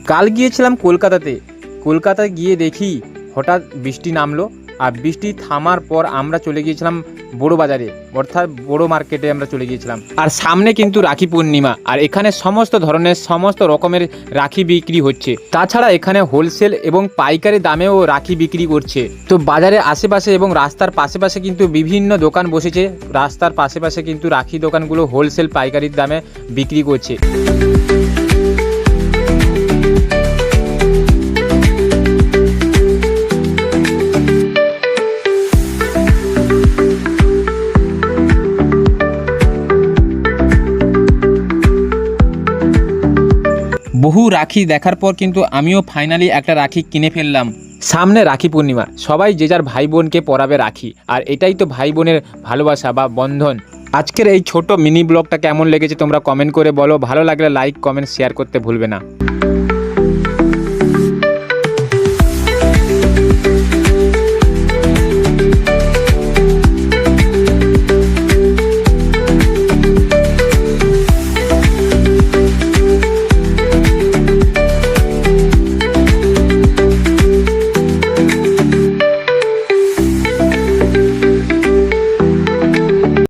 কাল গিয়েছিলাম কলকাতাতে। কলকাতায় গিয়ে দেখি হঠাৎ বৃষ্টি নামলো, আর বৃষ্টি থামার পর আমরা চলে গিয়েছিলাম বড় বাজারে, অর্থাৎ বড় মার্কেটে আমরা চলে গিয়েছিলাম। আর সামনে কিন্তু রাখি পূর্ণিমা, আর এখানে সমস্ত ধরনের সমস্ত রকমের রাখি বিক্রি হচ্ছে। তাছাড়া এখানে হোলসেল এবং পাইকারি দামেও রাখি বিক্রি করছে। তো বাজারের আশেপাশে এবং রাস্তার পাশে কিন্তু বিভিন্ন দোকান বসেছে। রাস্তার পাশে কিন্তু রাখি দোকানগুলো হোলসেল পাইকারির দামে বিক্রি করছে। বহু রাখি দেখার পর কিন্তু আমিও ফাইনালি একটা রাখি কিনে ফেললাম। সামনে রাখি পূর্ণিমা, সবাই যে যার ভাই বোনকে পরাবে রাখি, আর এটাই তো ভাই বোনের ভালোবাসা বা বন্ধন। আজকের এই ছোট মিনি ব্লগটা কেমন লেগেছে তোমরা কমেন্ট করে বলো। ভালো লাগলে লাইক কমেন্ট শেয়ার করতে ভুলবে না।